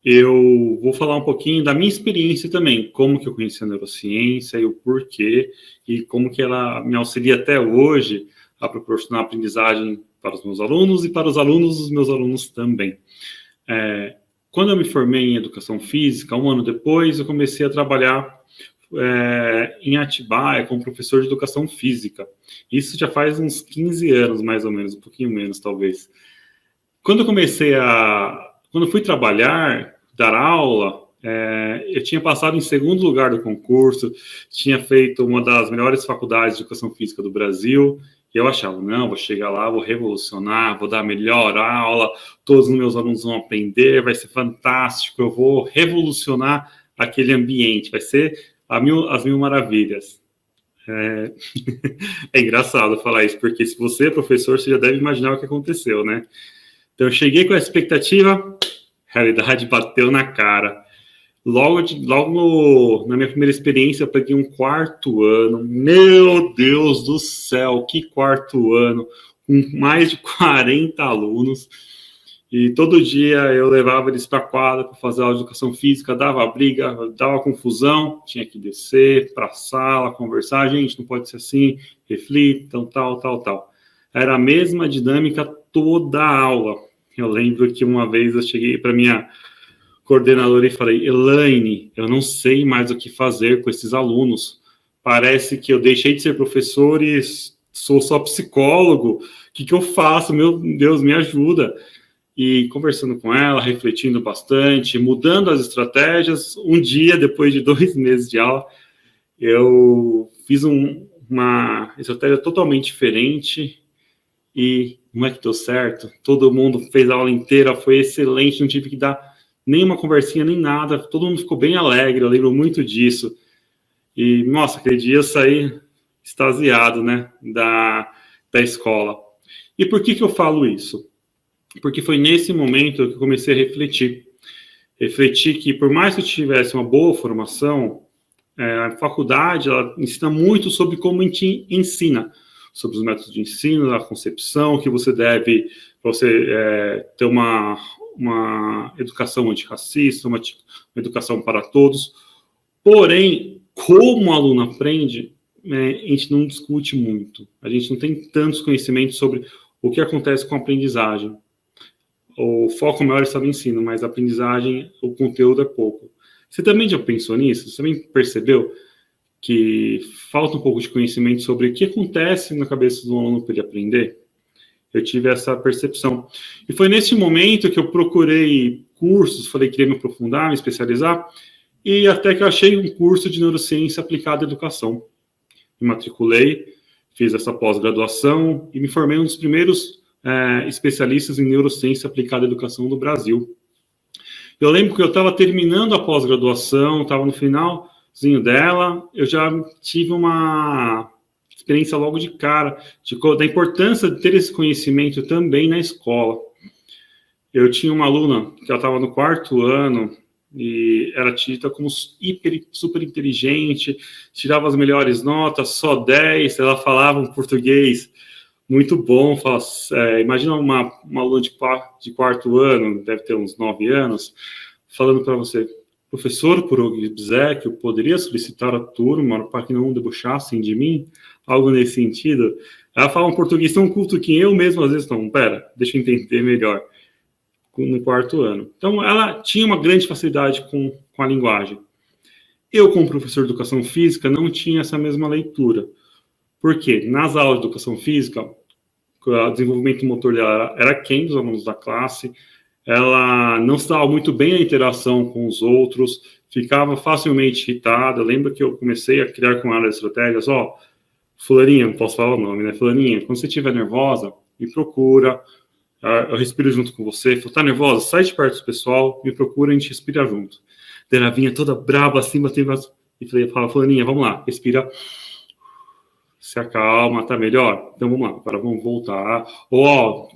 eu vou falar um pouquinho da minha experiência também, como que eu conheci a neurociência e o porquê, e como que ela me auxilia até hoje a proporcionar aprendizagem para os meus alunos e para os alunos dos meus alunos também. Quando eu me formei em educação física, um ano depois, eu comecei a trabalhar em Atibaia como professor de educação física. Isso já faz uns 15 anos, mais ou menos, um pouquinho menos, talvez. Quando eu fui trabalhar, dar aula, eu tinha passado em segundo lugar do concurso, tinha feito uma das melhores faculdades de educação física do Brasil, e eu achava, não, vou chegar lá, vou revolucionar, vou dar a melhor aula, todos os meus alunos vão aprender, vai ser fantástico, eu vou revolucionar aquele ambiente, vai ser as mil maravilhas. É engraçado falar isso, porque se você é professor, você já deve imaginar o que aconteceu, né? Então, eu cheguei com a expectativa, a realidade bateu na cara. Logo na minha primeira experiência, eu peguei um quarto ano. Meu Deus do céu, que quarto ano! Com mais de 40 alunos. E todo dia eu levava eles para a quadra para fazer aula de educação física, dava briga, dava confusão, tinha que descer para a sala, conversar. Gente, não pode ser assim, reflitam, tal. Era a mesma dinâmica toda a aula. Eu lembro que uma vez eu cheguei para minha coordenadora e falei, Elaine, eu não sei mais o que fazer com esses alunos. Parece que eu deixei de ser professor e sou só psicólogo. O que eu faço? Meu Deus, me ajuda. E conversando com ela, refletindo bastante, mudando as estratégias, um dia, depois de 2 meses de aula, eu fiz uma estratégia totalmente diferente e não é que deu certo. Todo mundo fez a aula inteira, foi excelente, não tive que dar nenhuma conversinha, nem nada, todo mundo ficou bem alegre, eu lembro muito disso. E, nossa, aquele dia eu saí extasiado, né, da escola. E por que eu falo isso? Porque foi nesse momento que eu comecei a refletir. Refletir que, por mais que eu tivesse uma boa formação, a faculdade ela ensina muito sobre como a gente ensina, sobre os métodos de ensino, a concepção, que você deve, ter uma educação antirracista, uma educação para todos. Porém, como o aluno aprende, a gente não discute muito. A gente não tem tantos conhecimentos sobre o que acontece com a aprendizagem. O foco maior está no ensino, mas a aprendizagem, o conteúdo é pouco. Você também já pensou nisso? Você também percebeu que falta um pouco de conhecimento sobre o que acontece na cabeça do aluno para ele aprender? Eu tive essa percepção. E foi nesse momento que eu procurei cursos, falei que queria me aprofundar, me especializar, e até que eu achei um curso de neurociência aplicada à educação. Me matriculei, fiz essa pós-graduação e me formei um dos primeiros especialistas em neurociência aplicada à educação do Brasil. Eu lembro que eu estava terminando a pós-graduação, estava no finalzinho dela, eu já tive uma experiência logo de cara, da importância de ter esse conhecimento também na escola. Eu tinha uma aluna que ela estava no 4º ano e era tida como super inteligente, tirava as melhores notas, só 10, ela falava um português muito bom. Imagina uma aluna de 4º ano, deve ter uns 9 anos, falando para você, professor, por obséquio, poderia solicitar a turma para que não debochassem de mim? Algo nesse sentido. Ela fala um português tão culto que eu mesmo, às vezes, não, deixa eu entender melhor, no 4º ano. Então, ela tinha uma grande facilidade com a linguagem. Eu, como professor de educação física, não tinha essa mesma leitura. Por quê? Nas aulas de educação física, o desenvolvimento motor dela era aquém dos alunos da classe, ela não estava muito bem a interação com os outros, ficava facilmente irritada. Eu lembro que eu comecei a criar com ela estratégias, fulaninha, não posso falar o nome, né? Fulaninha, quando você estiver nervosa, me procura, eu respiro junto com você. Tá nervosa? Sai de perto do pessoal, me procura, a gente respira junto. Daí ela vinha toda brava assim, e fala, fulaninha, vamos lá, respira, se acalma, tá melhor? Então vamos lá, agora vamos voltar.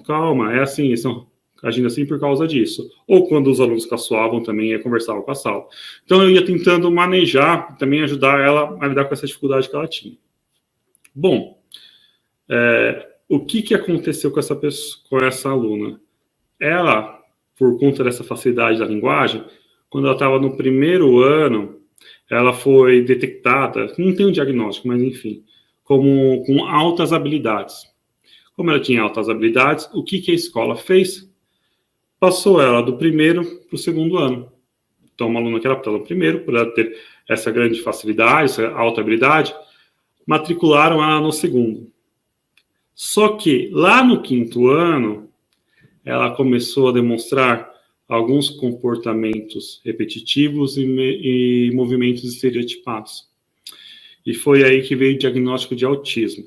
Calma, é assim, estão agindo assim por causa disso. Ou quando os alunos caçoavam também, eu conversava com a sala. Então eu ia tentando manejar, também ajudar ela a lidar com essa dificuldade que ela tinha. Bom, o que aconteceu com essa aluna? Ela por conta dessa facilidade da linguagem, quando ela estava no primeiro ano, ela foi detectada, não tem um diagnóstico, mas enfim, como com altas habilidades. Como ela tinha altas habilidades, o que a escola fez? Passou ela do primeiro para o segundo ano. Então, uma aluna que era para o primeiro, por ela ter essa grande facilidade, essa alta habilidade, matricularam ela no segundo. Só que lá no quinto ano, ela começou a demonstrar alguns comportamentos repetitivos e movimentos estereotipados. E foi aí que veio o diagnóstico de autismo.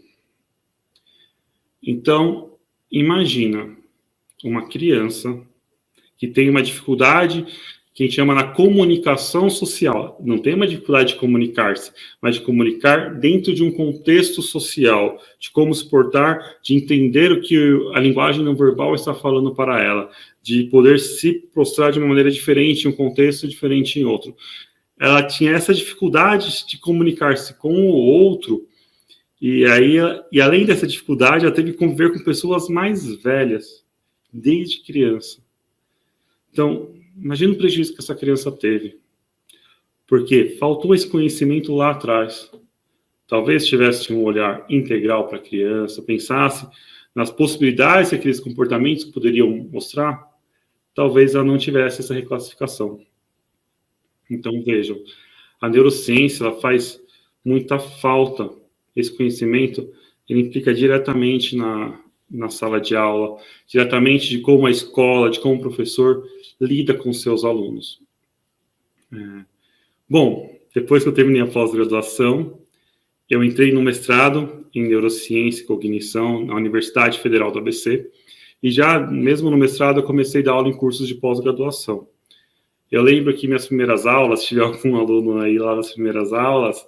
Então, imagina uma criança que tem uma dificuldade que a gente chama na comunicação social. Não tem uma dificuldade de comunicar-se, mas de comunicar dentro de um contexto social, de como se portar, de entender o que a linguagem não verbal está falando para ela, de poder se prostrar de uma maneira diferente em um contexto, diferente em outro. Ela tinha essa dificuldade de comunicar-se com o outro, e além dessa dificuldade, ela teve que conviver com pessoas mais velhas, desde criança. Então, imagina o prejuízo que essa criança teve. Porque faltou esse conhecimento lá atrás. Talvez tivesse um olhar integral para a criança, pensasse nas possibilidades que aqueles comportamentos poderiam mostrar, talvez ela não tivesse essa reclassificação. Então, vejam, a neurociência ela faz muita falta. Esse conhecimento, ele implica diretamente na sala de aula, diretamente de como a escola, de como o professor lida com seus alunos. Bom, depois que eu terminei a pós-graduação, eu entrei no mestrado em Neurociência e Cognição na Universidade Federal do ABC, e já mesmo no mestrado eu comecei a dar aula em cursos de pós-graduação. Eu lembro que minhas primeiras aulas, se tiver algum aluno aí lá nas primeiras aulas,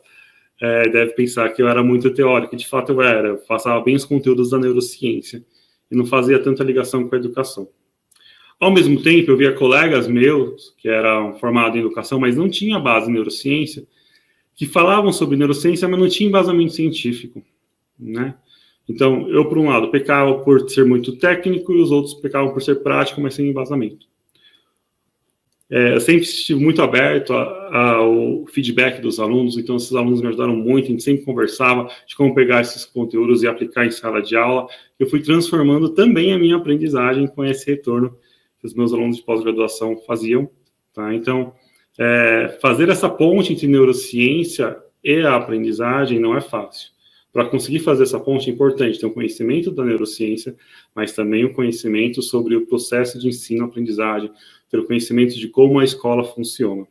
deve pensar que eu era muito teórico, de fato eu era, eu passava bem os conteúdos da neurociência, e não fazia tanta ligação com a educação. Ao mesmo tempo, eu via colegas meus, que eram formados em educação, mas não tinham base em neurociência, que falavam sobre neurociência, mas não tinha embasamento científico, né? Então, eu, por um lado, pecava por ser muito técnico, e os outros pecavam por ser prático, mas sem embasamento. Eu sempre estive muito aberto ao feedback dos alunos, então esses alunos me ajudaram muito, a gente sempre conversava de como pegar esses conteúdos e aplicar em sala de aula. Eu fui transformando também a minha aprendizagem com esse retorno que os meus alunos de pós-graduação faziam, tá? Então, fazer essa ponte entre neurociência e a aprendizagem não é fácil. Para conseguir fazer essa ponte é importante ter um conhecimento da neurociência, mas também o conhecimento sobre o processo de ensino-aprendizagem, ter o conhecimento de como a escola funciona.